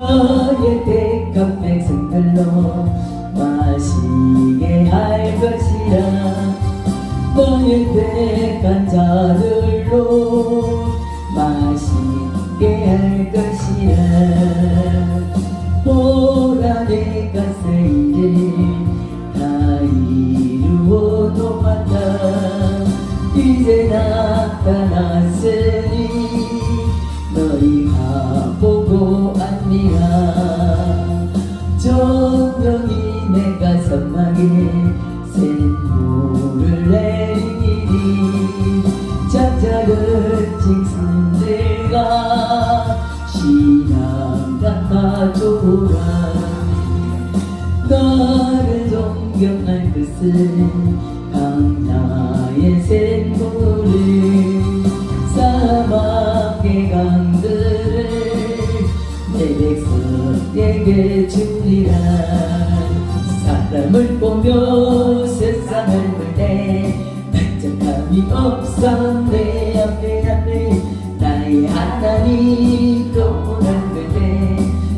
너의 대컵 백성들로 마시게 할 것이라. 너의 택한 자들로 마시게 할 것이라. 보라 내가 쓴 일 다 이루어 놓았다. 이제 나타났으니 너희가 보고 안니라. 정령이 내가 선망에 샘물을 내리니 작작은 짐승들과 신앙 같아 좋으라. 나를 존경할 것은 강야의 샘물을 사막의 강들을 내 백성에게 주리라. 사람을 보며 세상을 볼 때 만족함이 없어. 내 앞에 나의 하나님 또문을 볼 때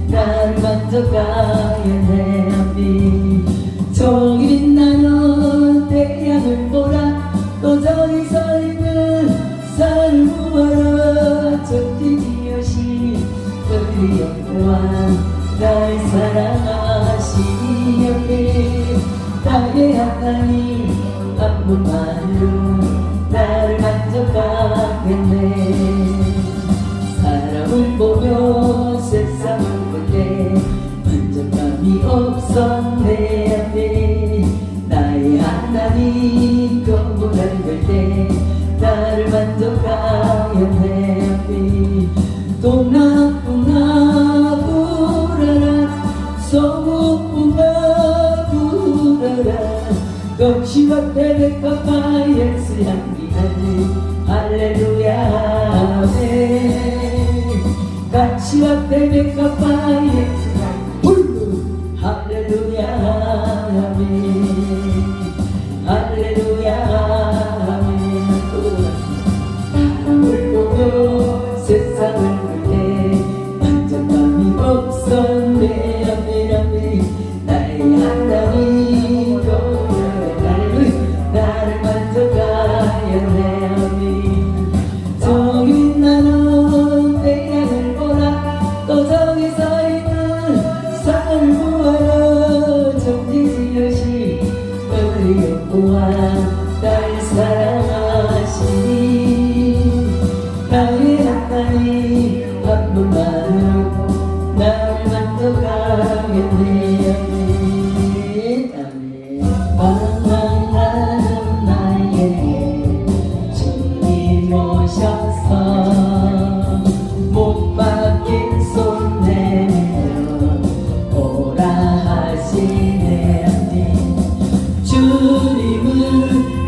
나를 만족하여 내 앞에 종일인 나는 태양을 보라. 또 저기 서 있는 산을 보아라. 천지지으신 그의 영광 날 사랑하시니 옆에 나의 하나님 한 분만으로 나를 만족하겠네. 사람을 보며 세상을 볼 때 만족감이 없어. 내 앞에 나의 하나님 그분을 볼 때 나를 만족하여 내 앞에 동남풍아 불어라. 서북풍아 불어라. 덕시와 베베카파 예수 향기 나네. 할렐루야 아멘. 같이와 베베카파 예수 향기 할렐루야 아멘. 할렐루야 아멘. 사람을 보며 세상을 볼 때 만족감이 없어. 내 앞에 나의 하나님 나를 만족하여 내 앞에 저기 나는 태양을 보라. 또 저기 서 있는 산을 보아라. 천지지으신 너의 여호와 날 사랑하시니 나의 하나님 한 분만으로 나를 만족하겠네. 방황하는 나에게 주님 오셔서 못 박힌 손 내밀어 오라 하시네. 주님을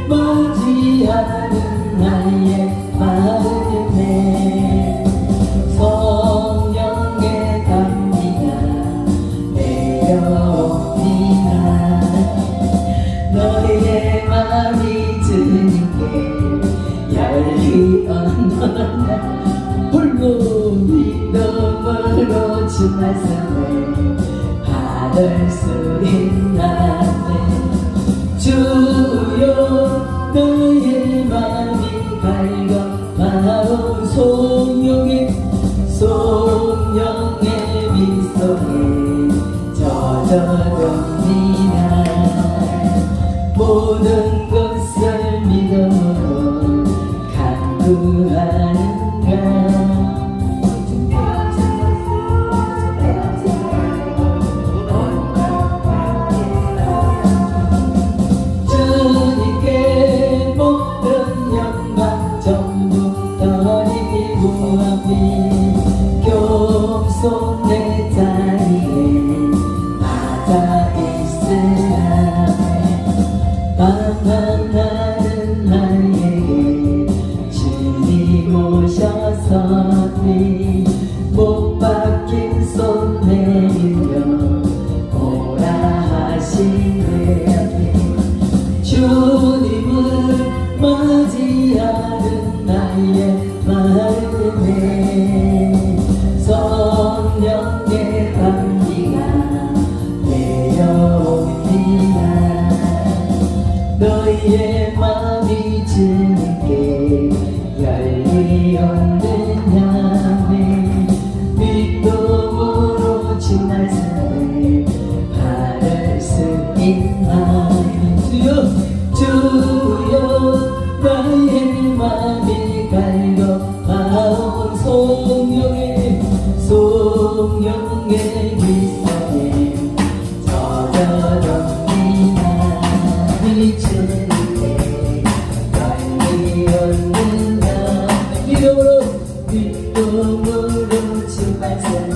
맞이하는 나의 마음에 성령의 감기가 내려옵니다. 너희의 마음이 주님께 열리 언덕나 불고 믿음으로 주 말씀을 받을 수 있나네. 주여 너의 마음이 밝아 마음 성령의 미소에 젖어듭니다. 모든 것을 믿음으로 간구하는가. 주님께 모든 영광 전부 드리고 앞이 겸손 내 자리에 맞아 있으라. 방황하는 나에게 주님 오셔서니 못 박힌 손 내밀며 오라 하시네. 주님을 맞이하는 나의 마음에 성령의 밤비가 내려옵니다. 너희의 마음이 주님께 열리 없는 향해 믿음으로 주 말씀을 받을 수 있나. 주여 나의 마음이 갈급하온 성령의 미소에 젖어갑니다. 주님께 열리 없는 믿음으로 주 말씀을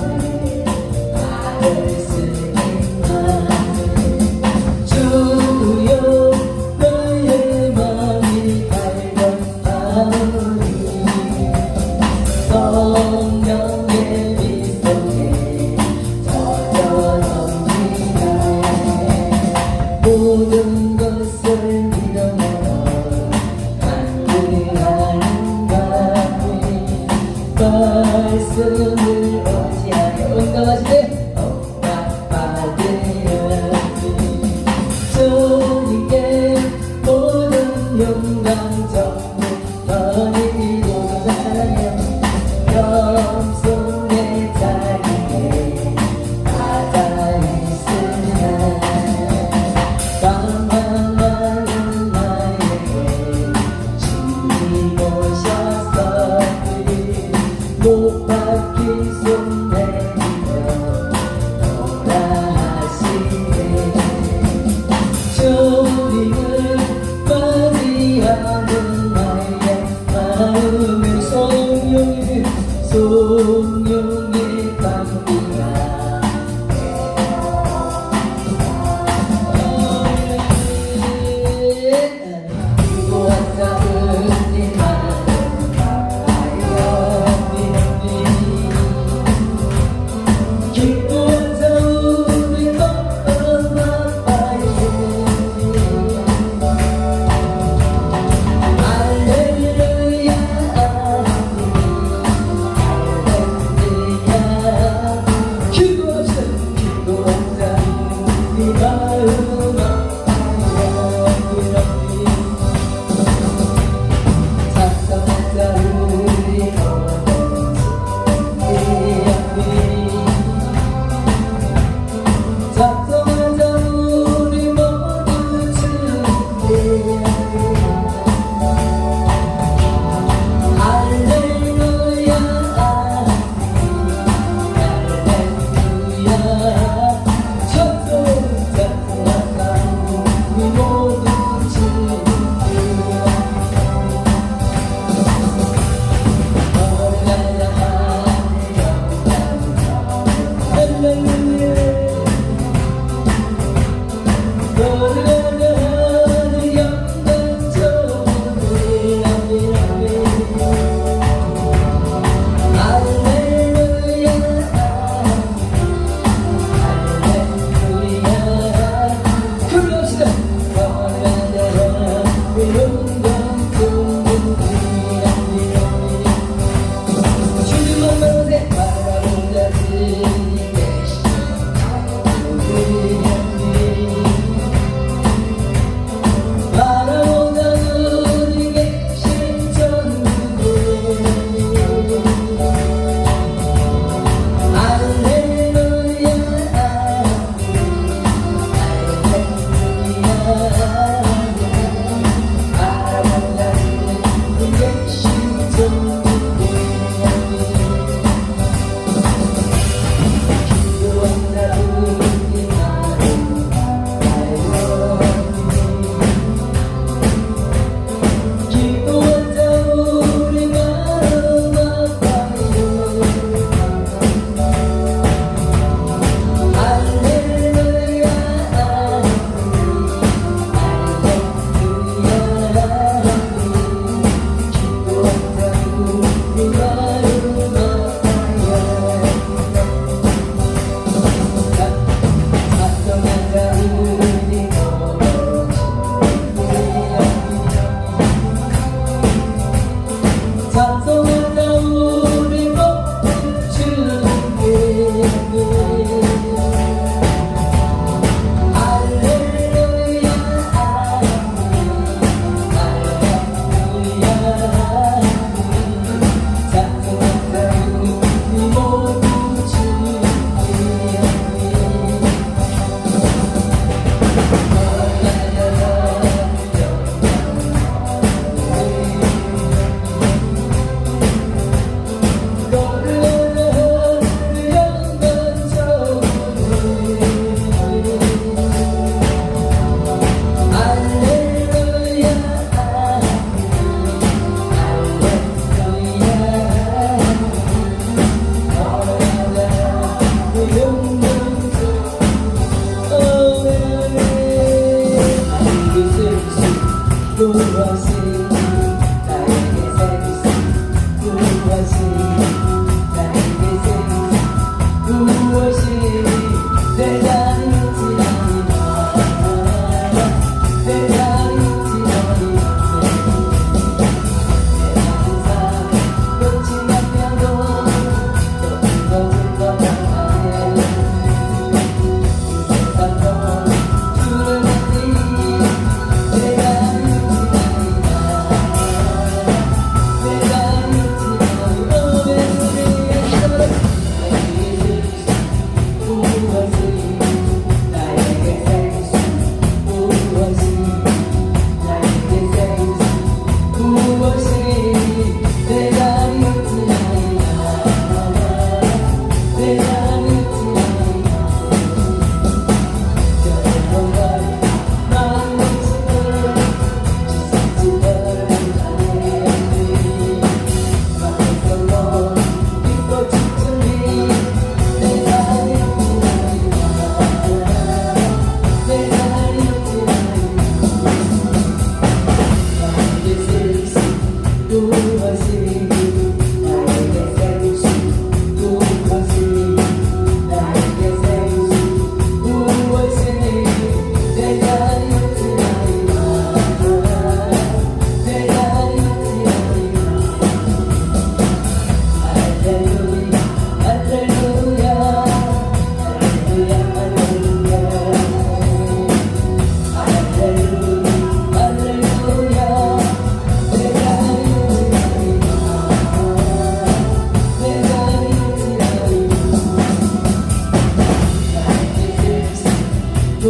받을 수 있나. 주여 나의 마음이 갈급하오니 성령의 미소에 젖어갑니다. 모든 것을 믿어내어 간구하는 가운데 말씀을 어찌하여 응답하시네. 응답받으려니 주님께 모든 영광 전부 드리고 사랑해요. 영성의 자리에 앉아 있으나 방황하는 나에게 주님 오셔서 못 박힌 손 내밀며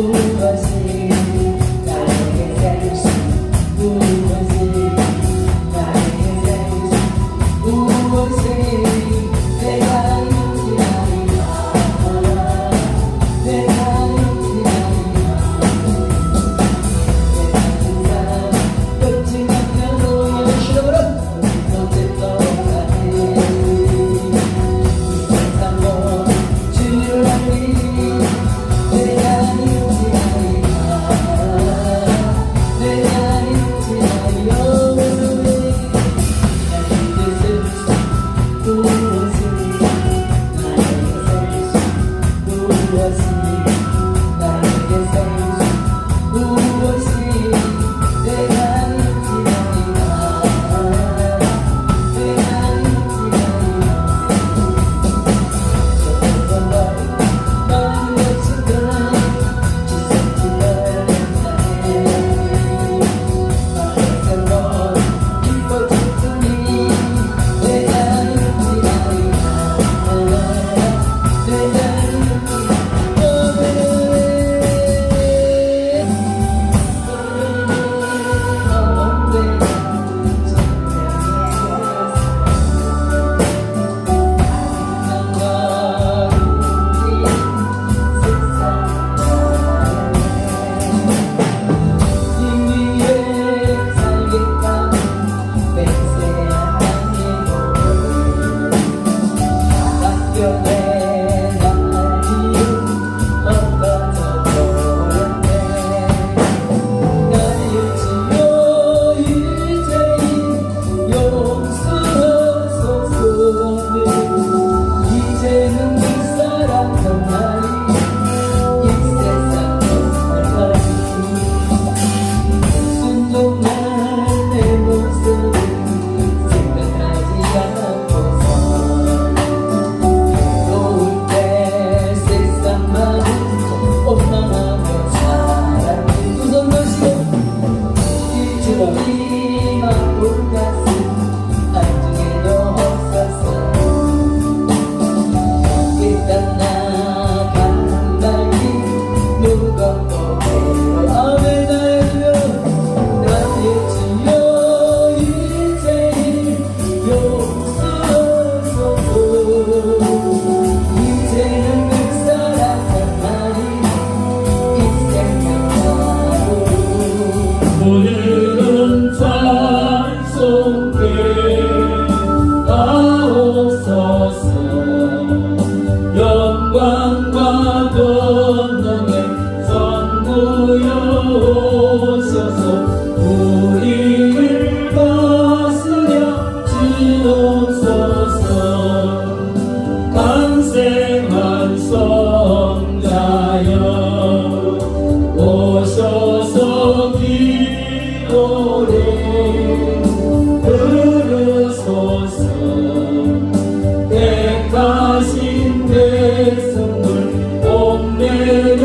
무엇이 나에게 생신 무엇이 나에게 생신 무엇이 내가 유지하리라 내가 유지하리라 내 사랑 끝이 나면 너의 실험으로 어제 떠나네 이 세상도 주를 알리니 내가 유지하리라 내가 유지하리라 나의 뜻을 무엇이 나에게 생신 무엇이 나에게 생신 무엇이 내가 유지하리라 내가 유지하리라 많은 것들은 지속질러 나의 마음에서 너 기뻐 죽으니 내가 유지하리라 내가 이제는 그 사람 정말이 이 세상 정말이 순종한 내 모습을 생각하지 않고서 괴로울 때 세상만은 원망하며 살았니 두 손 드시고 주님만 올 가슴 안중에도 없었어 일단 나가는 날이 무겁고 괴로움을 나에게 나의 주여 이제 용서소서 이제는 그 사랑 정말이 이 생명으로 오늘은 찬송해 하옵소서 영광과 권능의 선구여 오셔서 우리를 다스려 주옵소서 간생한 성자여 오셔서 기도를 들으소서 택하신 백성들 옥내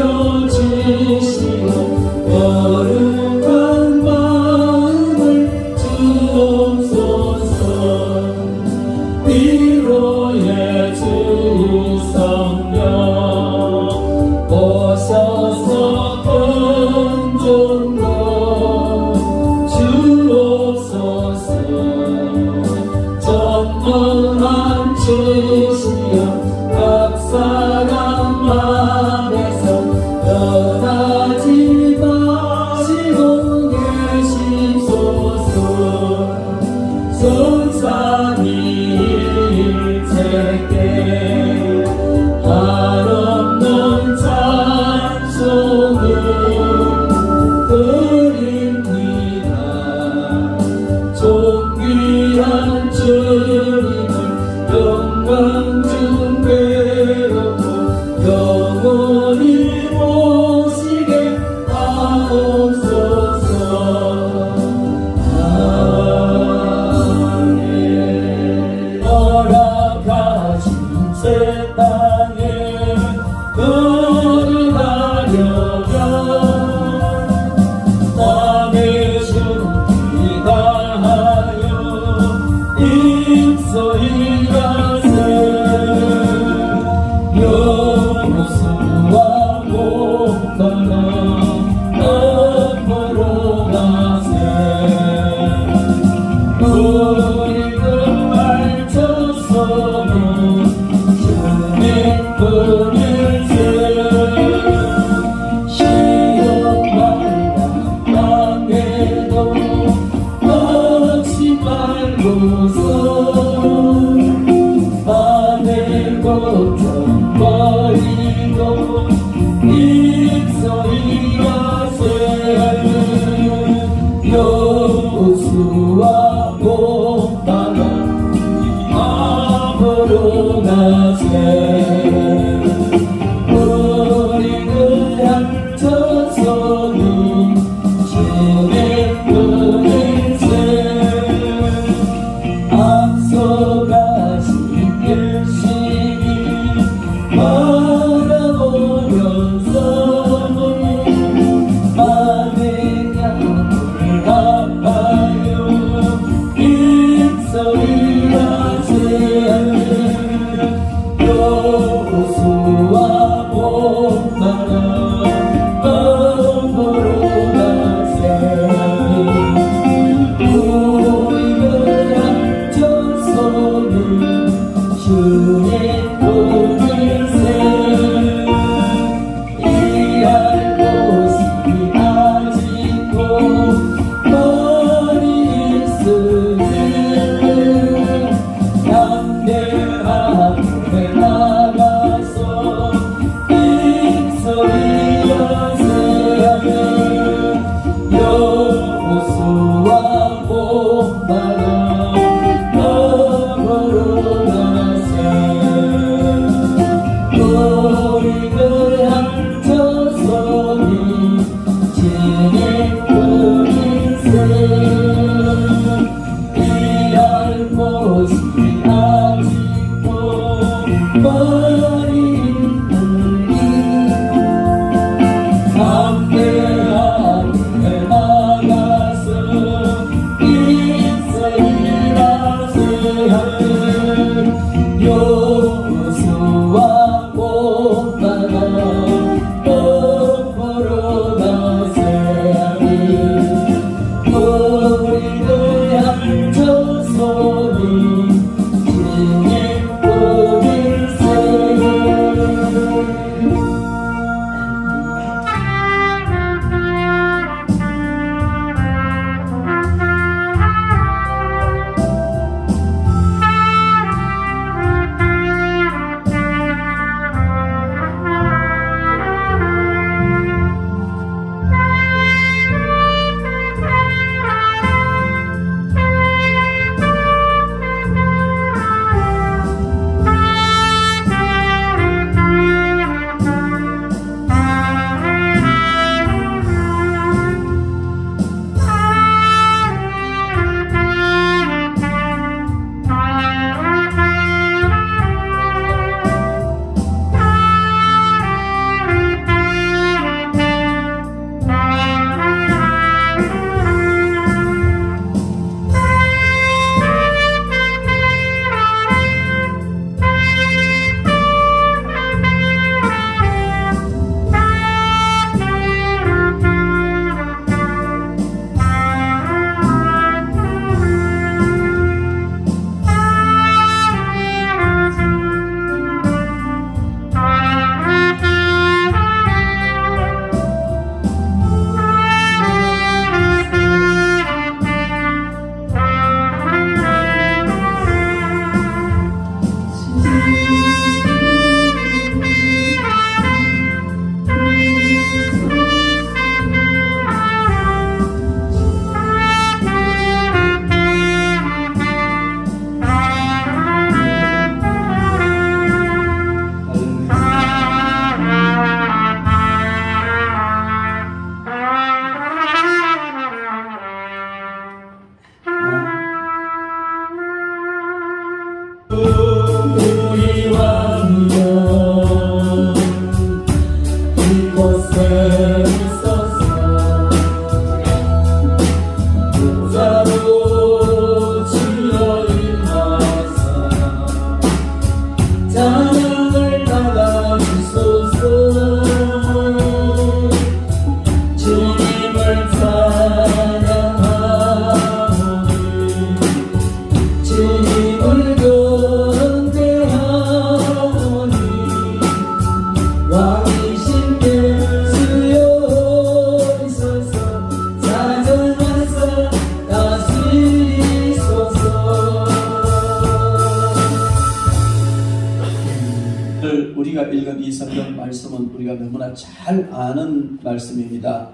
이런 말씀은 우리가 너무나 잘 아는 말씀입니다.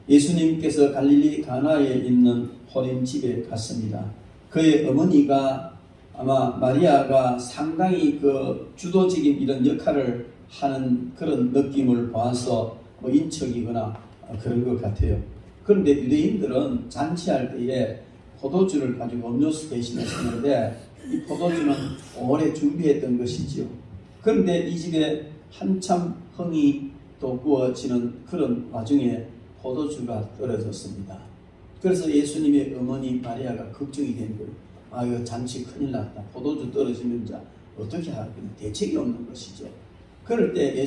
예수님께서 갈릴리 가나에 있는 호림 집에 갔습니다. 그의 어머니가 아마 마리아가 상당히 그 주도적인 이런 역할을 하는 그런 느낌을 봐서 뭐 인척이거나 그런 것 같아요. 그런데 유대인들은 잔치할 때에 포도주를 가지고 음료수 대신에 쓰는데 이 포도주는 오래 준비했던 것이지요. 그런데 이 집에 한참 흥이 돋구어지는 그런 와중에 포도주가 떨어졌습니다. 그래서 예수님의 어머니 마리아가 걱정이 된 거예요. 아, 이거 잔치 큰일 났다. 포도주 떨어지면 이제 어떻게 하겠냐. 대책이 없는 것이죠. 그럴 때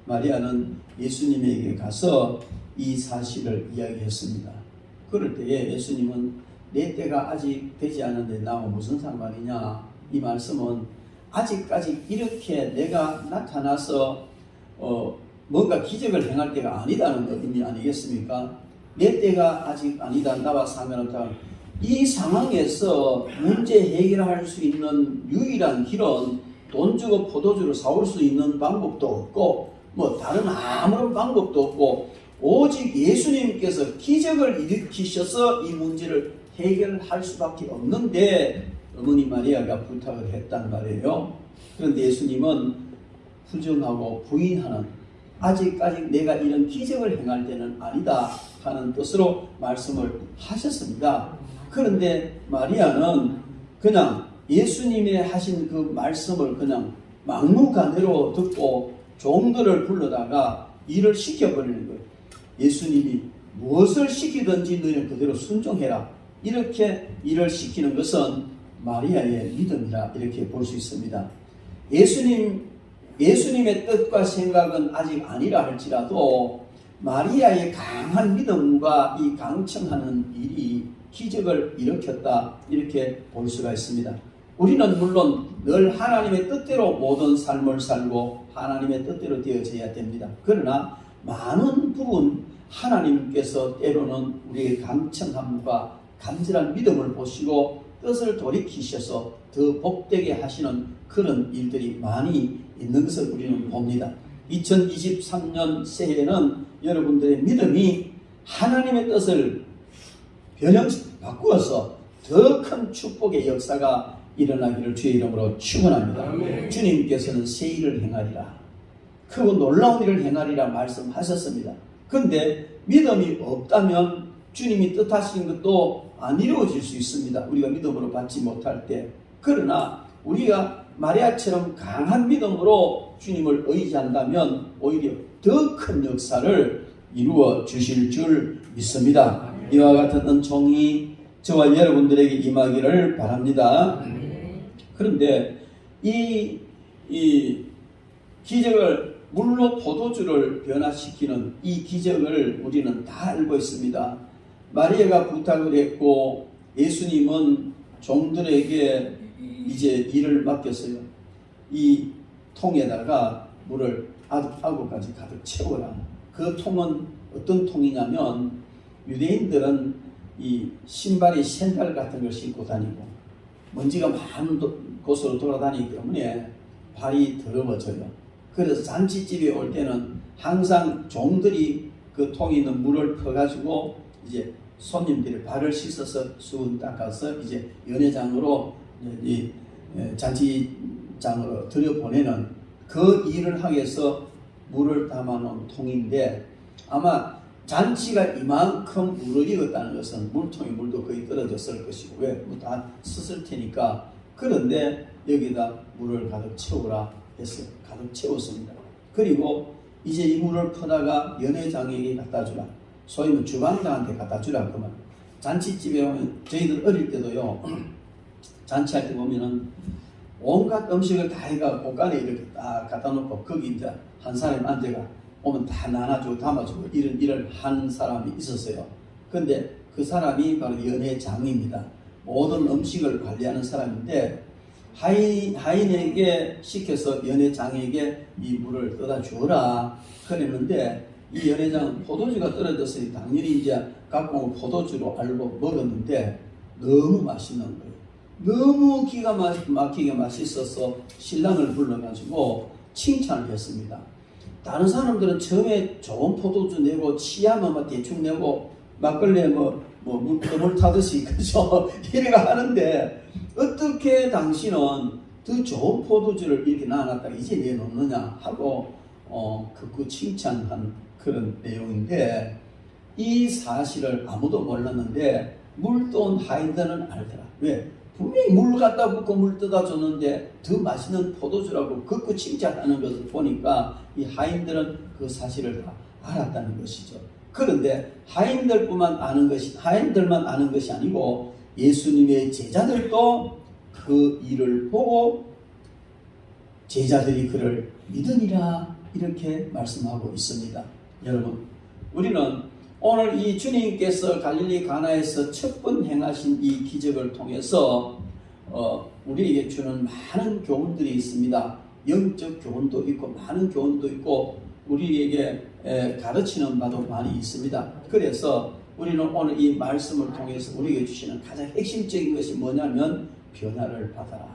마리아는 예수님에게 가서 이 사실을 이야기했습니다. 그럴 때에 예수님은 내 때가 아직 되지 않은데 나와 무슨 상관이냐. 이 말씀은 아직까지 이렇게 내가 나타나서 뭔가 기적을 행할 때가 아니다는 의미 아니겠습니까? 내 때가 아직 아니다. 나와 상관없다. 이 상황에서 문제 해결할 수 있는 유일한 길은 돈 주고 포도주를 사올 수 있는 방법도 없고 뭐 다른 아무런 방법도 없고 오직 예수님께서 기적을 일으키셔서 이 문제를 해결할 수밖에 없는데 어머니 마리아가 부탁을 했단 말이에요. 그런데 예수님은 부정하고 부인하는 아직까지 내가 이런 기적을 행할 때는 아니다 하는 뜻으로 말씀을 하셨습니다. 그런데 마리아는 그냥 예수님의 하신 그 말씀을 그냥 막무가내로 듣고 종들을 불러다가 일을 시켜버리는 거예요. 예수님이 무엇을 시키든지 너희는 그대로 순종해라. 이렇게 일을 시키는 것은 마리아의 믿음이라 이렇게 볼 수 있습니다. 예수님의 뜻과 생각은 아직 아니라 할지라도 마리아의 강한 믿음과 이 강청하는 일이 기적을 일으켰다 이렇게 볼 수가 있습니다. 우리는 물론 늘 하나님의 뜻대로 모든 삶을 살고 하나님의 뜻대로 되어져야 됩니다. 그러나 많은 부분 하나님께서 때로는 우리의 강청함과 간절한 믿음을 보시고 뜻을 돌이키셔서 더 복되게 하시는 그런 일들이 많이 있는 것을 우리는 봅니다. 2023년 새해에는 여러분들의 믿음이 하나님의 뜻을 바꾸어서 더 큰 축복의 역사가 일어나기를 주의 이름으로 축원합니다. 아멘. 주님께서는 새 일을 행하리라. 크고 놀라운 일을 행하리라 말씀하셨습니다. 그런데 믿음이 없다면 주님이 뜻하신 것도 안 이루어질 수 있습니다. 우리가 믿음으로 받지 못할 때. 그러나 우리가 마리아처럼 강한 믿음으로 주님을 의지한다면 오히려 더 큰 역사를 이루어 주실 줄 믿습니다. 이와 같은 은총이 저와 여러분들에게 임하기를 바랍니다. 그런데 이 기적을 물로 포도주를 변화시키는 이 기적을 우리는 다 알고 있습니다. 마리아가 부탁을 했고 예수님은 종들에게 이제 일을 맡겼어요. 이 통에다가 물을 아구까지 가득 채워라. 그 통은 어떤 통이냐면 유대인들은 이 신발이 샌들 같은 걸 신고 다니고 먼지가 많은 곳으로 돌아다니기 때문에 발이 더러워져요. 그래서 잔치집에 올 때는 항상 종들이 그 통에 있는 물을 퍼가지고 이제 손님들이 발을 씻어서 수건 닦아서 이제 연회장으로 이 잔치장으로 들여보내는 그 일을 하기 위해서 물을 담아놓은 통인데 아마 잔치가 이만큼 우러리었다는 것은 물통에 물도 거의 떨어졌을 것이고 왜? 다 썼을 테니까. 그런데 여기다 물을 가득 채우라 해서 가득 채웠습니다. 그리고 이제 이 물을 퍼다가 연회장에게 갖다 주라. 소위 뭐 주방장한테 갖다 주라. 그러면 잔치집에 오면 저희들 어릴 때도요 잔치할 때 보면은 온갖 음식을 다 해가 곳간에 이렇게 딱 갖다 놓고 거기 이제 한 사람이 앉아가 오면 다 나눠주고 담아주고 이런 일을 하는 사람이 있었어요. 근데 그 사람이 바로 연회장입니다. 모든 음식을 관리하는 사람인데 하인에게 시켜서 연회장에게 이 물을 떠다 주어라 그랬는데 이 연회장은 포도주가 떨어졌으니 당연히 이제 갖고 온 포도주로 알고 먹었는데 너무 맛있는 거예요. 너무 기가 막히게 맛있어서 신랑을 불러가지고 칭찬을 했습니다. 다른 사람들은 처음에 좋은 포도주 내고 취하면 막 대충 내고 막걸리에 물 타듯이 그죠? 이래가 하는데 어떻게 당신은 더 좋은 포도주를 이렇게 나눴다 이제 내놓느냐 하고 그 칭찬한 그런 내용인데 이 사실을 아무도 몰랐는데 물 떠온 하인들은 알더라. 왜? 분명히 물 갖다 붓고 물 떠다 줬는데 더 맛있는 포도주라고 그 칭찬하는 것을 보니까 이 하인들은 그 사실을 다 알았다는 것이죠. 그런데 하인들만 아는 것이 아니고 예수님의 제자들도 그 일을 보고 제자들이 그를 믿으리라 이렇게 말씀하고 있습니다. 여러분, 우리는 오늘 이 주님께서 갈릴리 가나에서 첫 번 행하신 이 기적을 통해서 우리에게 주는 많은 교훈들이 있습니다. 영적 교훈도 있고 많은 교훈도 있고 우리에게 가르치는 바도 많이 있습니다. 그래서 우리는 오늘 이 말씀을 통해서 우리에게 주시는 가장 핵심적인 것이 뭐냐면 변화를 받아라.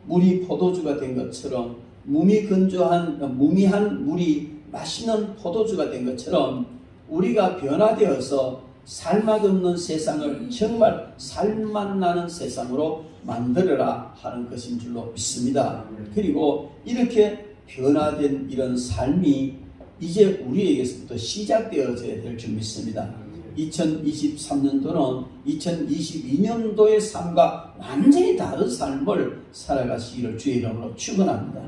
물이 포도주가 된 것처럼 무미한 물이 맛있는 포도주가 된 것처럼 우리가 변화되어서 살맛없는 세상을 정말 살맛나는 세상으로 만들어라 하는 것인 줄로 믿습니다. 그리고 이렇게 변화된 이런 삶이 이제 우리에게서부터 시작되어져야 될 줄 믿습니다. 2023년도는 2022년도의 삶과 완전히 다른 삶을 살아가시기를 주의 이름으로 축원합니다.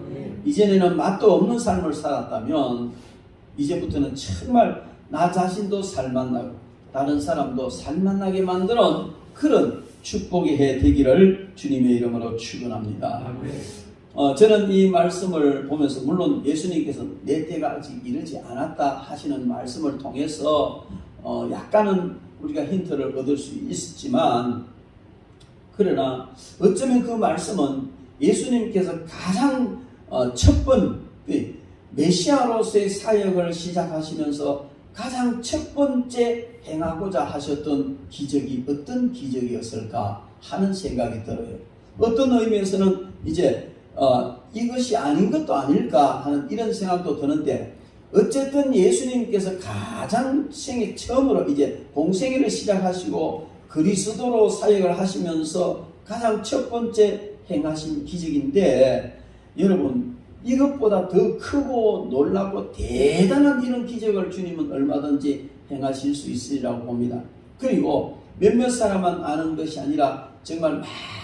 이전에는 맛도 없는 삶을 살았다면 이제부터는 정말 나 자신도 살맛나고 다른 사람도 살맛나게 만드는 그런 축복의 해 되기를 주님의 이름으로 축원합니다. 저는 이 말씀을 보면서 물론 예수님께서 내 때가 아직 이르지 않았다 하시는 말씀을 통해서 약간은 우리가 힌트를 얻을 수 있었지만 그러나 어쩌면 그 말씀은 예수님께서 가장 첫 번 메시아로서의 사역을 시작하시면서 가장 첫 번째 행하고자 하셨던 기적이 어떤 기적이었을까 하는 생각이 들어요. 어떤 의미에서는 이제 이것이 아닌 것도 아닐까 하는 이런 생각도 드는데 어쨌든 예수님께서 가장 생애 처음으로 이제 공생애를 시작하시고 그리스도로 사역을 하시면서 가장 첫 번째 행하신 기적인데 여러분 이것보다 더 크고 놀랍고 대단한 이런 기적을 주님은 얼마든지 행하실 수 있으리라고 봅니다. 그리고 몇몇 사람만 아는 것이 아니라 정말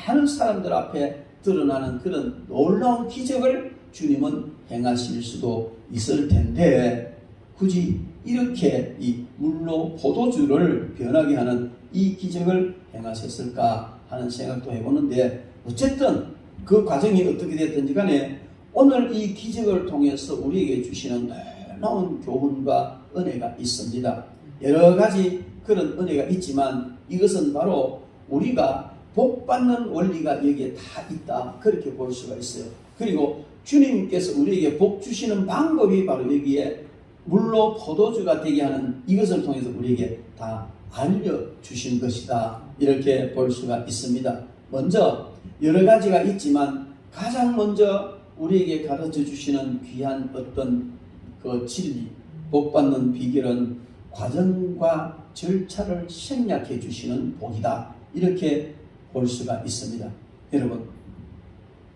많은 사람들 앞에 드러나는 그런 놀라운 기적을 주님은 행하실 수도 있을 텐데 굳이 이렇게 이 물로 포도주를 변하게 하는 이 기적을 행하셨을까 하는 생각도 해보는데 어쨌든 그 과정이 어떻게 됐든지 간에 오늘 이 기적을 통해서 우리에게 주시는 놀라운 교훈과 은혜가 있습니다. 여러 가지 그런 은혜가 있지만 이것은 바로 우리가 복받는 원리가 여기에 다 있다 그렇게 볼 수가 있어요. 그리고 주님께서 우리에게 복 주시는 방법이 바로 여기에 물로 포도주가 되게 하는 이것을 통해서 우리에게 다 알려주신 것이다 이렇게 볼 수가 있습니다. 먼저 여러 가지가 있지만 가장 먼저 우리에게 가르쳐 주시는 귀한 어떤 그 진리, 복받는 비결은 과정과 절차를 생략해 주시는 복이다. 이렇게 볼 수가 있습니다. 여러분,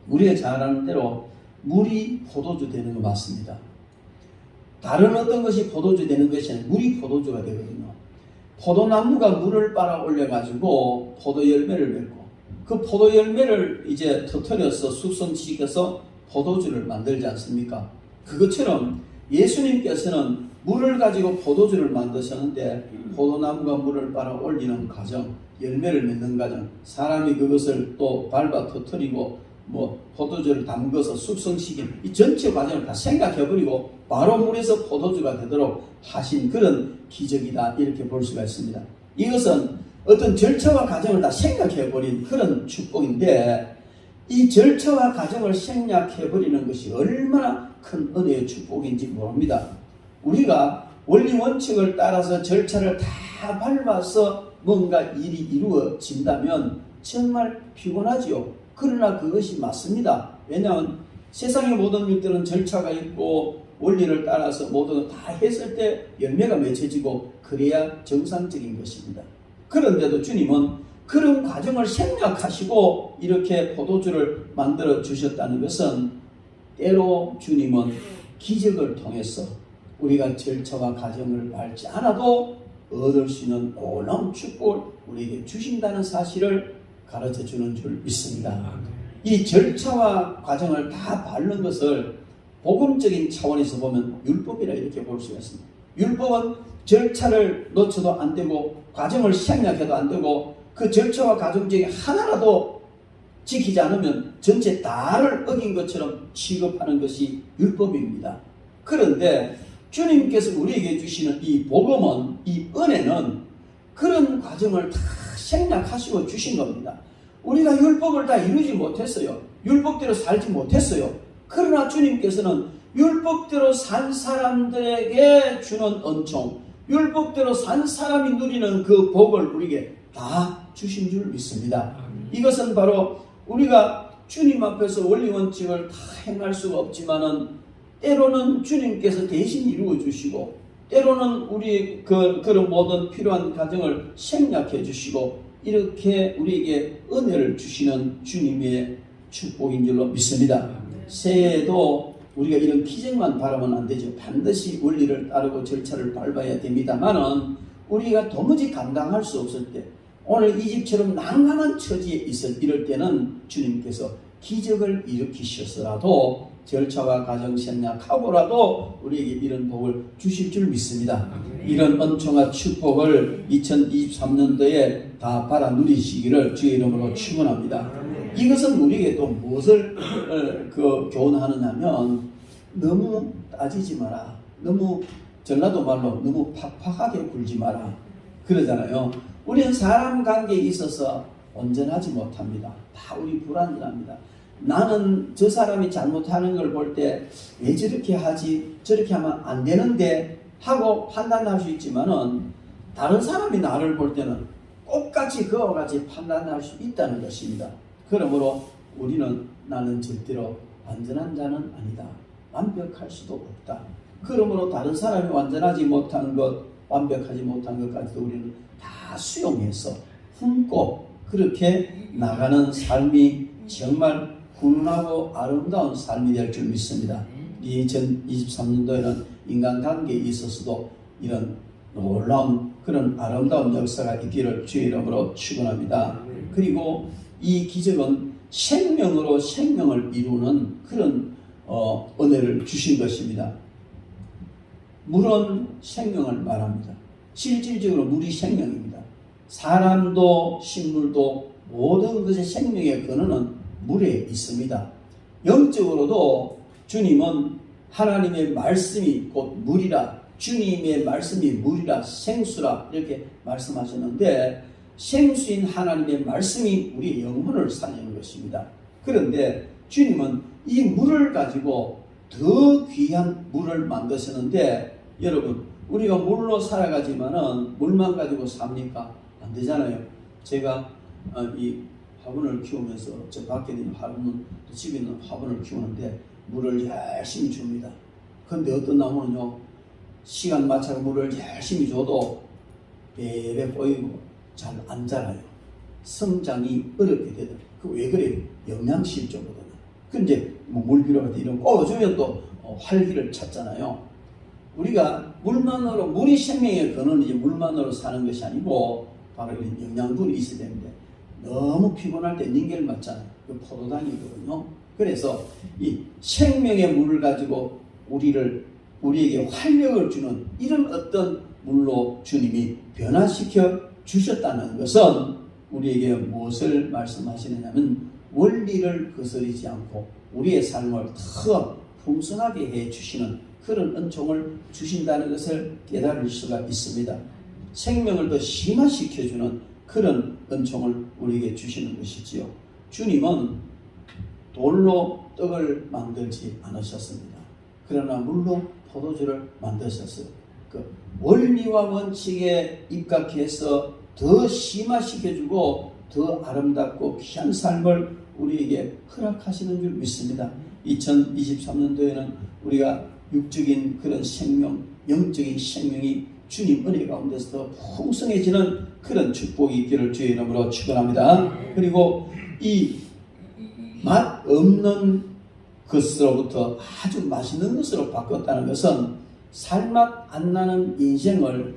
우리가 잘 아는 대로 물이 포도주 되는 거 맞습니다. 다른 어떤 것이 포도주 되는 것이 아니라 물이 포도주가 되거든요. 포도나무가 물을 빨아 올려가지고 포도 열매를 맺고 그 포도 열매를 이제 터뜨려서 숙성시켜서 포도주를 만들지 않습니까? 그것처럼 예수님께서는 물을 가지고 포도주를 만드셨는데 포도나무가 물을 빨아 올리는 과정, 열매를 맺는 과정, 사람이 그것을 또 밟아 터뜨리고 포도주를 담궈서 숙성시킨 이 전체 과정을 다 생각해버리고 바로 물에서 포도주가 되도록 하신 그런 기적이다 이렇게 볼 수가 있습니다. 이것은 어떤 절차와 과정을 다 생각해버린 그런 축복인데 이 절차와 과정을 생략해버리는 것이 얼마나 큰 은혜의 축복인지 모릅니다. 우리가 원리 원칙을 따라서 절차를 다 밟아서 뭔가 일이 이루어진다면 정말 피곤하지요. 그러나 그것이 맞습니다. 왜냐하면 세상의 모든 일들은 절차가 있고 원리를 따라서 모든 다 했을 때 열매가 맺혀지고 그래야 정상적인 것입니다. 그런데도 주님은 그런 과정을 생략하시고 이렇게 포도주를 만들어 주셨다는 것은 때로 주님은 기적을 통해서 우리가 절차와 과정을 밟지 않아도 얻을 수 있는 놀라운 축복을 우리에게 주신다는 사실을 가르쳐 주는 줄 믿습니다. 이 절차와 과정을 다 밟는 것을 복음적인 차원에서 보면 율법이라 이렇게 볼 수가 있습니다. 율법은 절차를 놓쳐도 안 되고 과정을 생략해도 안 되고 그 절차와 과정 중에 하나라도 지키지 않으면 전체 다를 어긴 것처럼 취급하는 것이 율법입니다. 그런데 주님께서 우리에게 주시는 이 복음은, 이 은혜는 그런 과정을 다 생략하시고 주신 겁니다. 우리가 율법을 다 이루지 못했어요. 율법대로 살지 못했어요. 그러나 주님께서는 율법대로 산 사람들에게 주는 은총, 율법대로 산 사람이 누리는 그 복을 우리에게 다 주신 줄 믿습니다. 이것은 바로 우리가 주님 앞에서 원리 원칙을 다 행할 수가 없지만은 때로는 주님께서 대신 이루어 주시고 때로는 우리 그런 모든 필요한 과정을 생략해 주시고 이렇게 우리에게 은혜를 주시는 주님의 축복인 줄로 믿습니다. 새해에도 우리가 이런 기적만 바라면 안 되죠. 반드시 원리를 따르고 절차를 밟아야 됩니다만은 우리가 도무지 감당할 수 없을 때 오늘 이 집처럼 난감한 처지에 이럴 때는 주님께서 기적을 일으키셔서라도 절차와 과정 생략하고라도 우리에게 이런 복을 주실 줄 믿습니다. 이런 은총과 축복을 2023년도에 다 받아 누리시기를 주의 이름으로 축원합니다. 이것은 우리에게 또 무엇을 교훈하느냐면 너무 따지지 마라. 너무 전라도 말로 너무 팍팍하게 굴지 마라. 그러잖아요. 우리는 사람 관계에 있어서 온전하지 못합니다. 다 우리 불완전합니다. 나는 저 사람이 잘못하는 걸 볼 때 왜 저렇게 하지? 저렇게 하면 안 되는데 하고 판단할 수 있지만은 다른 사람이 나를 볼 때는 똑같이 그와 같이 판단할 수 있다는 것입니다. 그러므로 우리는 나는 절대로 완전한 자는 아니다. 완벽할 수도 없다. 그러므로 다른 사람이 완전하지 못한 것, 완벽하지 못한 것까지도 우리는 다 수용해서 품고 그렇게 나가는 삶이 정말 훈훈하고 아름다운 삶이 될 줄 믿습니다. 2023년도에는 인간관계에 있어서도 이런 놀라운 그런 아름다운 역사가 있기를 주의 이름으로 축원합니다. 그리고 이 기적은 생명으로 생명을 이루는 그런 은혜를 주신 것입니다. 물은 생명을 말합니다. 실질적으로 물이 생명입니다. 사람도 식물도 모든 것의 생명의 근원은 물에 있습니다. 영적으로도 주님은 하나님의 말씀이 곧 물이라, 주님의 말씀이 물이라, 생수라 이렇게 말씀하셨는데 생수인 하나님의 말씀이 우리의 영혼을 살리는 것입니다. 그런데 주님은 이 물을 가지고 더 귀한 물을 만드셨는데 여러분 우리가 물로 살아가지만은 물만 가지고 삽니까? 안 되잖아요. 제가 이 화분을 키우면서 저 밖에 있는 화분, 집에 있는 화분을 키우는데 물을 열심히 줍니다. 그런데 어떤 나무는요 시간 맞춰서 물을 열심히 줘도 베베 보이고 잘 안 자라요. 성장이 어렵게 되더라고요. 그 왜 그래요? 영양실조거든요. 근데 물 필요할 때 이런 꽂아주면 또 활기를 찾잖아요. 우리가 물만으로, 물이 생명의 근원이지 물만으로 사는 것이 아니고 바로 이런 영양분이 있어야 되는데 너무 피곤할 때 닝겔 맞잖아요. 그 포도당이거든요. 그래서 이 생명의 물을 가지고 우리에게 활력을 주는 이런 어떤 물로 주님이 변화시켜 주셨다는 것은 우리에게 무엇을 말씀하시느냐면 원리를 거스르지 않고 우리의 삶을 더 풍성하게 해 주시는 그런 은총을 주신다는 것을 깨달을 수가 있습니다. 생명을 더 심화시켜주는 그런 은총을 우리에게 주시는 것이지요. 주님은 돌로 떡을 만들지 않으셨습니다. 그러나 물로 포도주를 만드셨어요. 그 원리와 원칙에 입각해서 더 심화시켜주고 더 아름답고 귀한 삶을 우리에게 허락하시는 줄 믿습니다. 2023년도에는 우리가 육적인 그런 생명, 영적인 생명이 주님 은혜 가운데서 더 풍성해지는 그런 축복이 있기를 주의 이름으로 축원합니다. 그리고 이 맛 없는 것으로부터 아주 맛있는 것으로 바꿨다는 것은 살맛 안 나는 인생을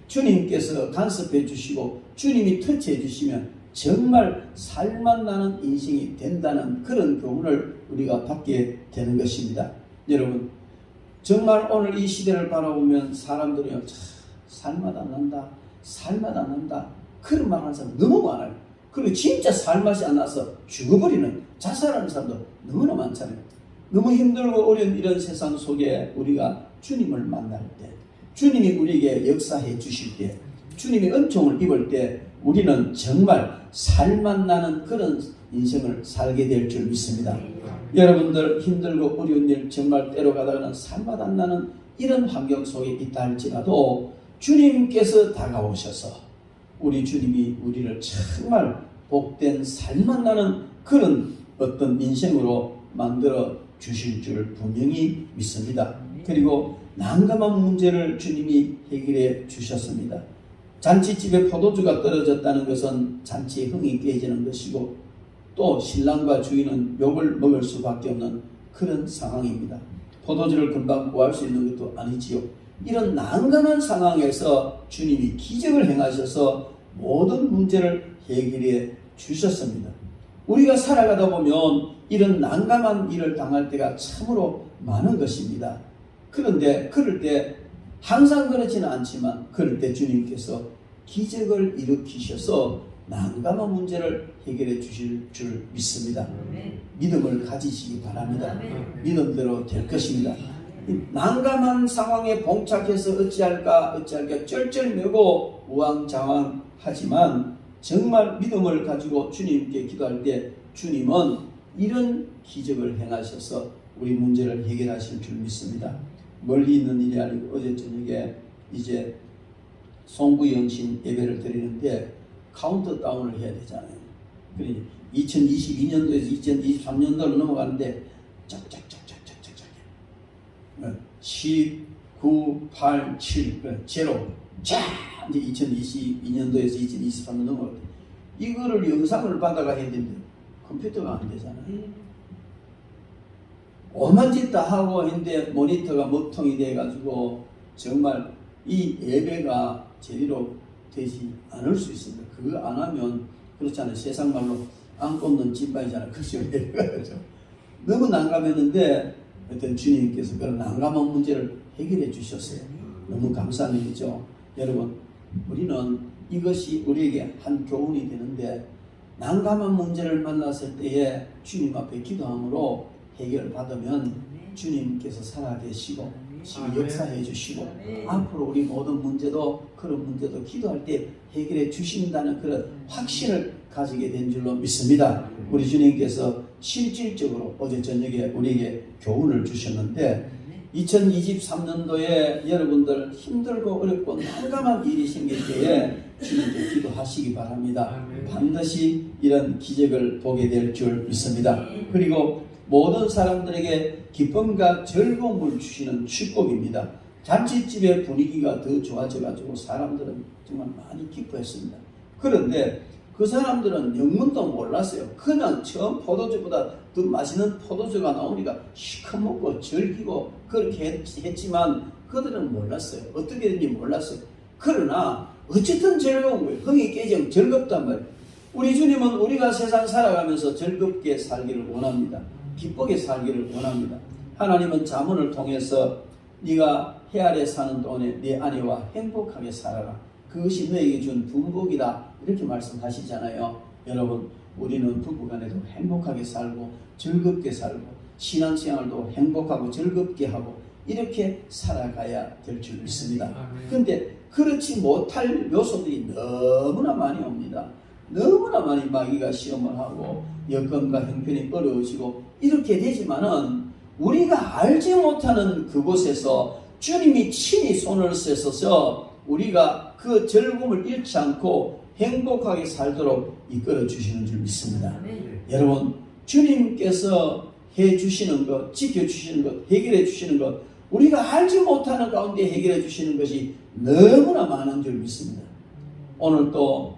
주님께서 간섭해 주시고 주님이 터치해 주시면 정말 살맛 나는 인생이 된다는 그런 교훈을 우리가 받게 되는 것입니다. 여러분, 정말 오늘 이 시대를 바라보면 사람들이 살맛 안 난다, 살맛 안 난다, 그런 말 하는 사람 너무 많아요. 그리고 진짜 살맛이 안 나서 죽어버리는, 자살하는 사람도 너무나 많잖아요. 너무 힘들고 어려운 이런 세상 속에 우리가 주님을 만날 때, 주님이 우리에게 역사해 주실 때, 주님이 은총을 입을 때 우리는 정말 살맛 나는 그런 인생을 살게 될 줄 믿습니다. 여러분들 힘들고 어려운 일 정말 때로 가다가는 살맛 안 나는 이런 환경 속에 있다 할지라도 주님께서 다가오셔서 우리 주님이 우리를 정말 복된 살맛 나는 그런 어떤 인생으로 만들어 주실 줄 분명히 믿습니다. 그리고 난감한 문제를 주님이 해결해 주셨습니다. 잔치집에 포도주가 떨어졌다는 것은 잔치의 흥이 깨지는 것이고 또 신랑과 주인은 욕을 먹을 수밖에 없는 그런 상황입니다. 포도주를 금방 구할 수 있는 것도 아니지요. 이런 난감한 상황에서 주님이 기적을 행하셔서 모든 문제를 해결해 주셨습니다. 우리가 살아가다 보면 이런 난감한 일을 당할 때가 참으로 많은 것입니다. 그런데 그럴 때 항상 그렇지는 않지만 그럴 때 주님께서 기적을 일으키셔서 난감한 문제를 해결해 주실 줄 믿습니다. 믿음을 가지시기 바랍니다. 믿음대로 될 것입니다. 난감한 상황에 봉착해서 어찌할까 쩔쩔매고 우왕좌왕하지만 정말 믿음을 가지고 주님께 기도할 때 주님은 이런 기적을 행하셔서 우리 문제를 해결하실 줄 믿습니다. 멀리 있는 일이 아니고 어제 저녁에 이제 송구영신 예배를 드리는데 카운트다운을 해야 되잖아요. 그러니 2022년도에서 2023년도로 넘어가는데 짝짝짝짝짝짝짝 10, 9, 8, 7, 0 자 이제 2022년도에서 2023년 넘어갈 때 이거를 영상을 받아가 해야 되는데 컴퓨터가 안 되잖아요. 오만 짓 다 하고 했는데 모니터가 먹통이 돼가지고 정말 이 예배가 제대로 되지 않을 수 있습니다. 그거 안 하면 그렇잖아요. 세상 말로 안 꼽는 찐빵이잖아요. 그죠? 너무 난감했는데 어떤 주님께서 그런 난감한 문제를 해결해 주셨어요. 너무 감사한 일이죠. 여러분, 우리는 이것이 우리에게 한 교훈이 되는데 난감한 문제를 만났을 때에 주님 앞에 기도함으로 해결받으면 주님께서 살아계시고 지금 역사해 주시고 앞으로 우리 모든 문제도 그런 문제도 기도할 때 해결해 주신다는 그런 확신을 가지게 된 줄로 믿습니다. 우리 주님께서 실질적으로 어제 저녁에 우리에게 교훈을 주셨는데 2023년도에 여러분들 힘들고 어렵고 난감한 일이 생길 때에 주님께 기도하시기 바랍니다. 반드시 이런 기적을 보게 될 줄 믿습니다. 그리고 모든 사람들에게 기쁨과 즐거움을 주시는 축복입니다. 잔치집의 분위기가 더 좋아져가지고 사람들은 정말 많이 기뻐했습니다. 그런데 그 사람들은 영문도 몰랐어요. 그냥 처음 포도주보다 더 맛있는 포도주가 나오니까 시커 먹고 즐기고 그렇게 했지만 그들은 몰랐어요. 어떻게 됐는지 몰랐어요. 그러나 어쨌든 즐거운 거예요. 흥이 깨지면 즐겁단 말이에요. 우리 주님은 우리가 세상 살아가면서 즐겁게 살기를 원합니다. 기쁘게 살기를 원합니다. 하나님은 잠언을 통해서 네가 해 아래 사는 동안에 네 아내와 행복하게 살아라. 그것이 너에게 준 분복이다. 이렇게 말씀하시잖아요. 여러분, 우리는 부부간에도 행복하게 살고 즐겁게 살고 신앙생활도 행복하고 즐겁게 하고 이렇게 살아가야 될 줄 믿습니다. 그런데 그렇지 못할 요소들이 너무나 많이 옵니다. 너무나 많이 마귀가 시험을 하고 여건과 형편이 어려워지고 이렇게 되지만은 우리가 알지 못하는 그곳에서 주님이 친히 손을 쓰셔서 우리가 그 즐거움을 잃지 않고 행복하게 살도록 이끌어 주시는 줄 믿습니다. 여러분, 주님께서 해 주시는 것, 지켜 주시는 것, 해결해 주시는 것, 우리가 알지 못하는 가운데 해결해 주시는 것이 너무나 많은 줄 믿습니다. 오늘 또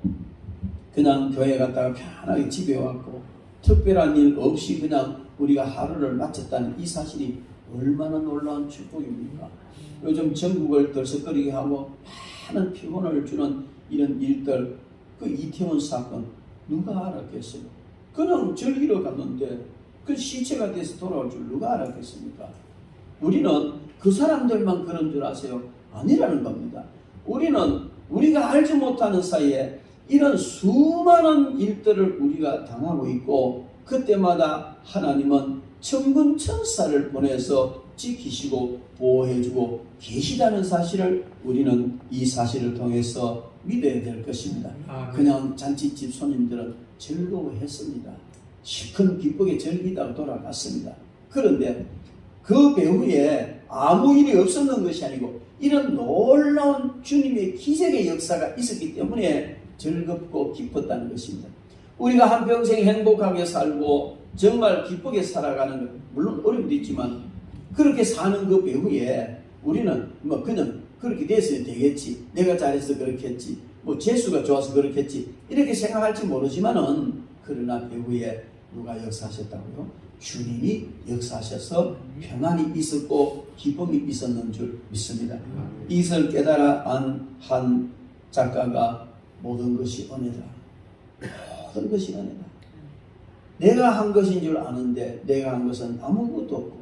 그냥 교회 갔다가 편하게 집에 왔고 특별한 일 없이 그냥 우리가 하루를 마쳤다는 이 사실이 얼마나 놀라운 축복입니까? 요즘 전국을 들썩거리게 하고 많은 피곤을 주는 이런 일들, 그 이태원 사건 누가 알았겠어요? 그냥 절기로 갔는데 그 시체가 돼서 돌아올 줄 누가 알았겠습니까? 우리는 그 사람들만 그런 줄 아세요? 아니라는 겁니다. 우리는 우리가 알지 못하는 사이에 이런 수많은 일들을 우리가 당하고 있고 그때마다 하나님은 천군천사를 보내서 지키시고 보호해주고 계시다는 사실을 우리는 이 사실을 통해서 믿어야 될 것입니다. 그냥 잔치집 손님들은 즐거워했습니다. 큰 기쁘게 즐기다가 돌아갔습니다. 그런데 그 배후에 아무 일이 없었는 것이 아니고 이런 놀라운 주님의 기적의 역사가 있었기 때문에 즐겁고 기뻤다는 것입니다. 우리가 한평생 행복하게 살고 정말 기쁘게 살아가는 것, 물론 어려움도 있지만 그렇게 사는 그 배후에 우리는 뭐 그냥 그렇게 됐으면 되겠지, 내가 잘해서 그렇겠지, 뭐 재수가 좋아서 그렇겠지 이렇게 생각할지 모르지만은 그러나 배후에 누가 역사하셨다고요? 주님이 역사하셔서 평안이 있었고 기쁨이 있었는 줄 믿습니다. 이것을 깨달아 안 한 작가가 모든 것이 은혜다. 모든 것이 은혜다. 내가 한 것인 줄 아는데 내가 한 것은 아무것도 없고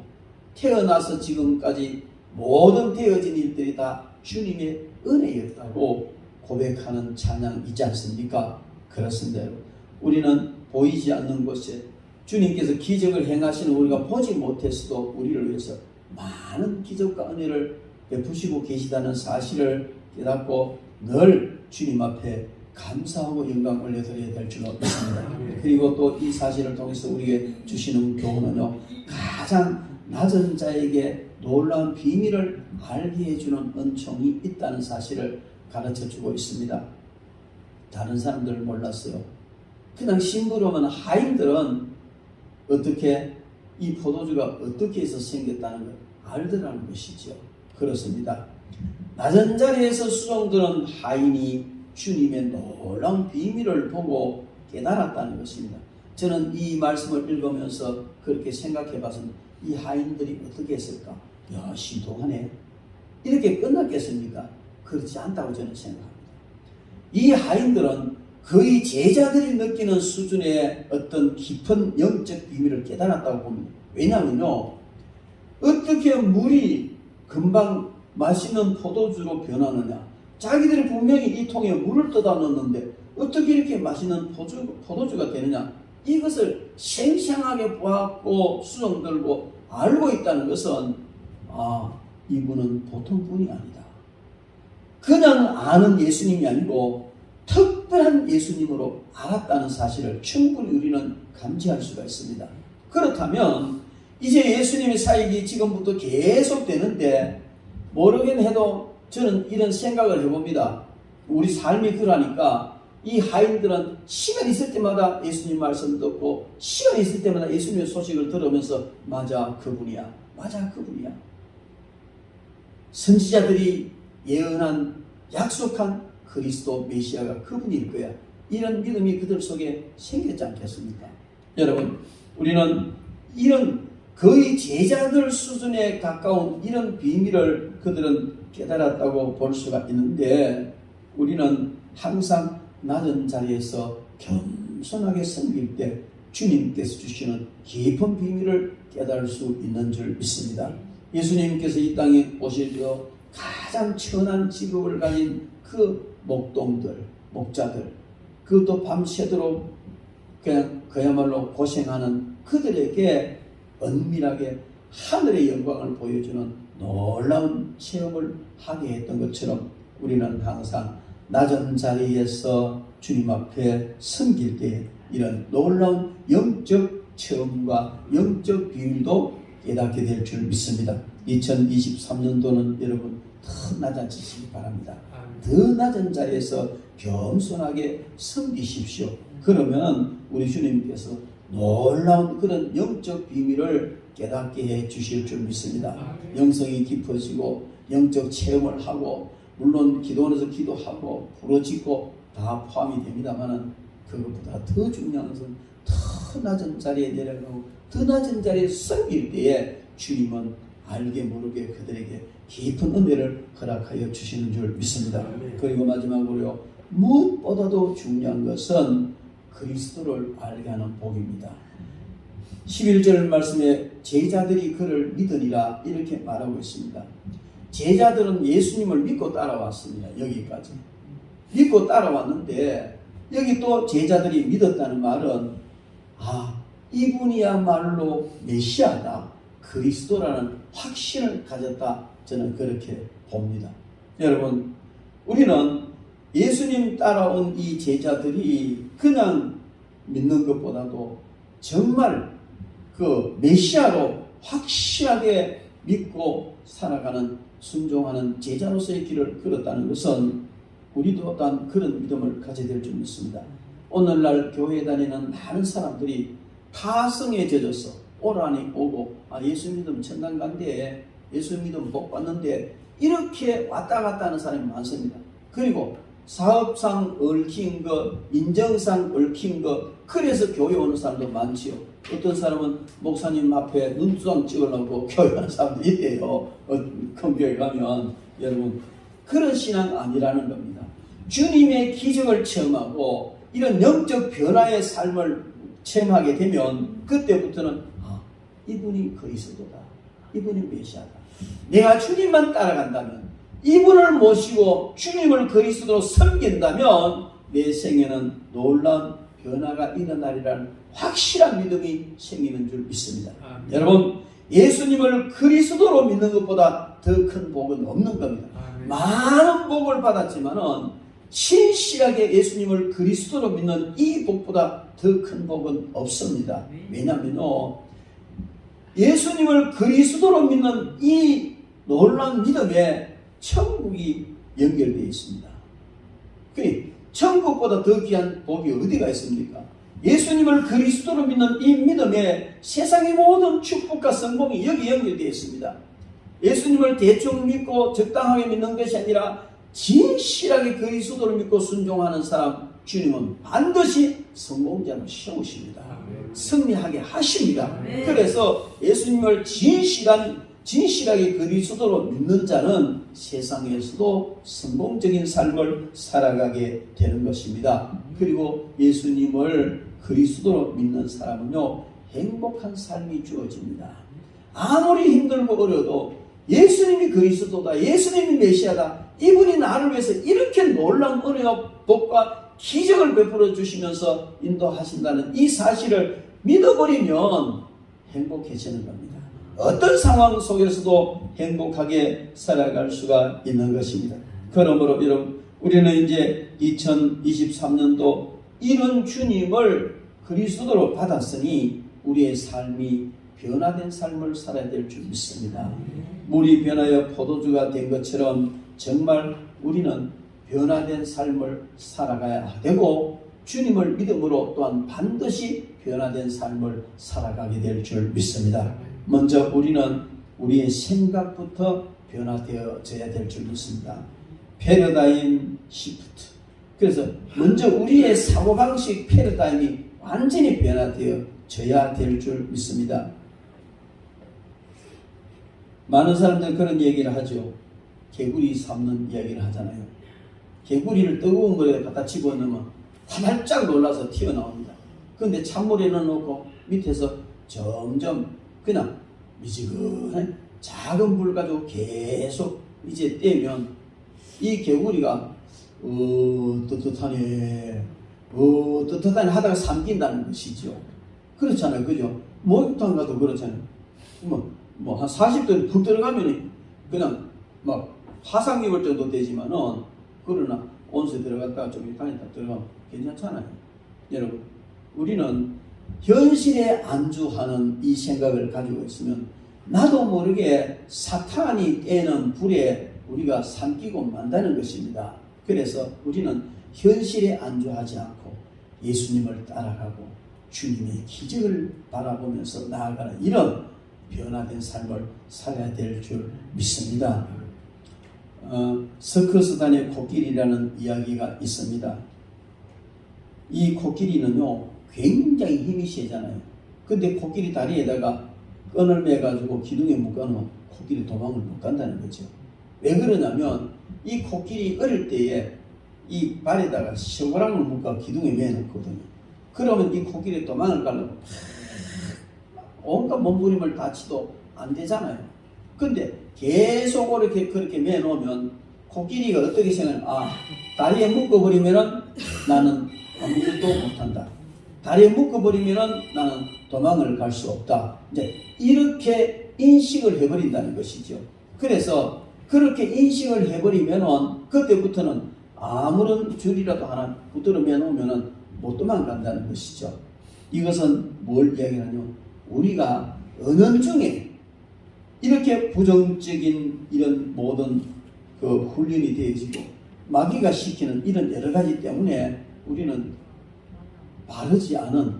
태어나서 지금까지 모든 되어진 일들이 다 주님의 은혜였다고 고백하는 찬양이지 않습니까? 그렇습니다. 우리는 보이지 않는 곳에 주님께서 기적을 행하시는 우리가 보지 못했어도 우리를 위해서 많은 기적과 은혜를 베푸시고 계시다는 사실을 깨닫고 늘 주님 앞에 감사하고 영광 올려드려야 될 줄로 믿습니다. 그리고 또 이 사실을 통해서 우리에게 주시는 교훈은요, 가장 낮은 자에게 놀라운 비밀을 알게 해주는 은총이 있다는 사실을 가르쳐주고 있습니다. 다른 사람들은 몰랐어요. 그냥 심부름은 하인들은 어떻게 이 포도주가 어떻게 해서 생겼다는 걸 알더라는 것이죠. 그렇습니다. 낮은 자리에서 수종드는 하인이 주님의 놀라운 비밀을 보고 깨달았다는 것입니다. 저는 이 말씀을 읽으면서 그렇게 생각해 봤습니다. 이 하인들이 어떻게 했을까? 야, 신통하네. 이렇게 끝났겠습니까? 그렇지 않다고 저는 생각합니다. 이 하인들은 거의 제자들이 느끼는 수준의 어떤 깊은 영적 비밀을 깨달았다고 봅니다. 왜냐하면요, 어떻게 물이 금방 맛있는 포도주로 변하느냐? 자기들이 분명히 이 통에 물을 떠다 넣었는데 어떻게 이렇게 맛있는 포도주가 되느냐? 이것을 생생하게 보았고 수정들고 알고 있다는 것은 이분은 보통 분이 아니다. 그냥 아는 예수님이 아니고 특별한 예수님으로 알았다는 사실을 충분히 우리는 감지할 수가 있습니다. 그렇다면 이제 예수님의 사역이 지금부터 계속 되는데 모르긴 해도 저는 이런 생각을 해봅니다. 우리 삶이 그러니까 이 하인들은 시간 있을 때마다 예수님 말씀 듣고 시간 있을 때마다 예수님의 소식을 들으면서 맞아 그분이야, 맞아 그분이야. 선지자들이 예언한 약속한 그리스도 메시아가 그분일 거야. 이런 믿음이 그들 속에 생겼지 않겠습니까? 여러분, 우리는 이런 거의 제자들 수준에 가까운 이런 비밀을 그들은 깨달았다고 볼 수가 있는데 우리는 항상 낮은 자리에서 겸손하게 섬길 때 주님께서 주시는 깊은 비밀을 깨달을 수 있는 줄 믿습니다. 예수님께서 이 땅에 오실 때 가장 천한 직업을 가진 그 목동들, 목자들, 그것도 밤새도록 그냥 그야말로 고생하는 그들에게 은밀하게 하늘의 영광을 보여주는 놀라운 체험을 하게 했던 것처럼 우리는 항상 낮은 자리에서 주님 앞에 섬길 때 이런 놀라운 영적 체험과 영적 비밀도 깨닫게 될 줄 믿습니다. 2023년도는 여러분 더 낮아지시기 바랍니다. 더 낮은 자리에서 겸손하게 섬기십시오. 그러면 우리 주님께서 놀라운 그런 영적 비밀을 깨닫게 해 주실 줄 믿습니다. 영성이 깊어지고 영적 체험을 하고 물론 기도원에서 기도하고 부러지고 다 포함이 됩니다만은 그것보다 더 중요한 것은 더 낮은 자리에 내려가고 더 낮은 자리에 섬길 때에 주님은 알게 모르게 그들에게 깊은 은혜를 허락하여 주시는 줄 믿습니다. 그리고 마지막으로요, 무엇보다도 중요한 것은 그리스도를 알게 하는 복입니다. 11절 말씀에 제자들이 그를 믿으리라 이렇게 말하고 있습니다. 제자들은 예수님을 믿고 따라왔습니다. 여기까지 믿고 따라왔는데 여기 또 제자들이 믿었다는 말은 이분이야말로 메시아다, 그리스도라는 확신을 가졌다, 저는 그렇게 봅니다. 여러분, 우리는 예수님 따라온 이 제자들이 그냥 믿는 것보다도 정말 그 메시아로 확실하게 믿고 살아가는 순종하는 제자로서의 길을 걸었다는 것은 우리도 또한 그런 믿음을 가져야 될 줄 믿습니다. 오늘날 교회에 다니는 많은 사람들이 타성에 젖어서 오라니 오고 예수 믿으면 천당 간대, 예수 믿으면 복 받는데 이렇게 왔다 갔다 하는 사람이 많습니다. 그리고 사업상 얽힌 것, 인정상 얽힌 것, 그래서 교회 오는 사람도 많지요. 어떤 사람은 목사님 앞에 눈두장 찍으려고 교회 가는 사람도 있대요. 큰 교회 가면. 여러분, 그런 신앙 아니라는 겁니다. 주님의 기적을 체험하고 이런 영적 변화의 삶을 체험하게 되면 그때부터는 이분이 그리스도다, 이분이 메시아다, 내가 주님만 따라간다면, 이분을 모시고 주님을 그리스도로 섬긴다면 내 생에는 놀라운 변화가 일어나리라는 확실한 믿음이 생기는 줄 믿습니다. 여러분, 예수님을 그리스도로 믿는 것보다 더 큰 복은 없는 겁니다. 많은 복을 받았지만은 신실하게 예수님을 그리스도로 믿는 이 복보다 더 큰 복은 없습니다. 왜냐하면요, 예수님을 그리스도로 믿는 이 놀라운 믿음에 천국이 연결되어 있습니다. 천국보다 더 귀한 복이 어디가 있습니까? 예수님을 그리스도로 믿는 이 믿음에 세상의 모든 축복과 성공이 여기 연결되어 있습니다. 예수님을 대충 믿고 적당하게 믿는 것이 아니라 진실하게 그리스도를 믿고 순종하는 사람, 주님은 반드시 성공자로 세우십니다. 승리하게 하십니다. 그래서 예수님을 진실하게 그리스도로 믿는 자는 세상에서도 성공적인 삶을 살아가게 되는 것입니다. 그리고 예수님을 그리스도로 믿는 사람은요, 행복한 삶이 주어집니다. 아무리 힘들고 어려도 예수님이 그리스도다, 예수님이 메시아다, 이분이 나를 위해서 이렇게 놀라운 은혜와 복과 기적을 베풀어 주시면서 인도하신다는 이 사실을 믿어버리면 행복해지는 겁니다. 어떤 상황 속에서도 행복하게 살아갈 수가 있는 것입니다. 그러므로 여러분, 우리는 이제 2023년도 이런 주님을 그리스도로 받았으니 우리의 삶이 변화된 삶을 살아야 될 줄 믿습니다. 물이 변하여 포도주가 된 것처럼 정말 우리는 변화된 삶을 살아가야 되고 주님을 믿음으로 또한 반드시 변화된 삶을 살아가게 될 줄 믿습니다. 먼저 우리는 우리의 생각부터 변화되어져야 될 줄 믿습니다. 패러다임 시프트. 그래서 먼저 우리의 사고방식 패러다임이 완전히 변화되어져야 될 줄 믿습니다. 많은 사람들은 그런 얘기를 하죠. 개구리 삶는 이야기를 하잖아요. 개구리를 뜨거운 물에 갖다 집어넣으면 발짝 놀라서 튀어나옵니다. 그런데 찬물에 넣어놓고 밑에서 점점 그냥 미지근한 작은 불 가지고 계속 이제 떼면 이 개구리가 뜨뜻하네 하다가 삼킨다는 것이죠. 그렇잖아요. 그죠? 목욕탕 가도 그렇잖아요. 한 40도에 푹 들어가면 그냥 막 화상 입을 정도 되지만은, 그러나 온수에 들어갔다가 좀 이따 들어가면 괜찮잖아요. 여러분, 우리는 현실에 안주하는 이 생각을 가지고 있으면 나도 모르게 사탄이 떼는 불에 우리가 삼키고 만다는 것입니다. 그래서 우리는 현실에 안주하지 않고 예수님을 따라가고 주님의 기적을 바라보면서 나아가는 이런 변화된 삶을 살아야 될 줄 믿습니다. 서커스단의 코끼리라는 이야기가 있습니다. 이 코끼리는요 굉장히 힘이 세잖아요. 근데 코끼리 다리에다가 끈을 매가지고 기둥에 묶어놓으면 코끼리 도망을 못 간다는 거죠. 왜 그러냐면 이 코끼리 어릴 때에 이 발에다가 셔구랑을 묶어 기둥에 매놓거든요. 그러면 이 코끼리 도망을 가려고 온갖 몸부림을 다치도 안 되잖아요. 근데 계속 그렇게 매놓으면 코끼리가 어떻게 생각하면 다리에 묶어버리면은 나는 아무것도 못한다. 다리에 묶어버리면은 나는 도망을 갈 수 없다. 이제 이렇게 인식을 해버린다는 것이죠. 그래서 그렇게 인식을 해버리면은 그때부터는 아무런 줄이라도 하나 붙들어 매놓으면은 못 도망간다는 것이죠. 이것은 뭘 이야기하냐면 우리가 언어 중에 이렇게 부정적인 이런 모든 그 훈련이 되어지고 마귀가 시키는 이런 여러 가지 때문에 우리는 바르지 않은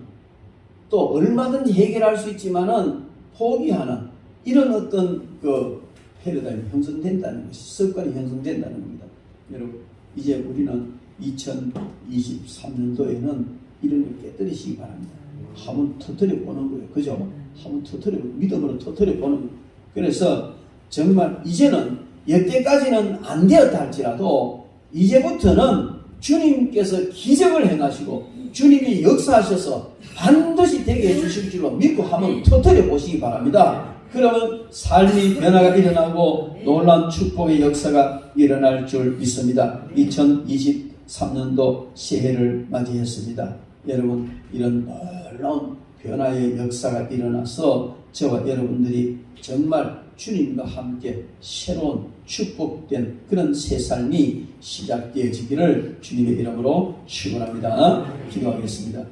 또 얼마든지 해결할 수 있지만은 포기하는 이런 어떤 그 패러다임이 형성된다는 것이 습관이 형성된다는 겁니다. 여러분 이제 우리는 2023년도에는 이런 걸 깨뜨리시기 바랍니다. 한번 터뜨려 보는 거예요. 그죠? 한번 터뜨려 믿음으로 터뜨려 보는 거예요. 그래서 정말 이제는 여태까지는 안 되었다 할지라도 이제부터는 주님께서 기적을 행하시고 주님이 역사하셔서 반드시 되게 해주실 줄로 믿고 한번 터뜨려 보시기 바랍니다. 그러면 삶의 변화가 일어나고 놀라운 축복의 역사가 일어날 줄 믿습니다. 2023년도 새해를 맞이했습니다. 여러분 이런 놀라운 변화의 역사가 일어나서 저와 여러분들이 정말 주님과 함께 새로운 축복된 그런 새 삶이 시작되어지기를 주님의 이름으로 축원합니다. 기도하겠습니다.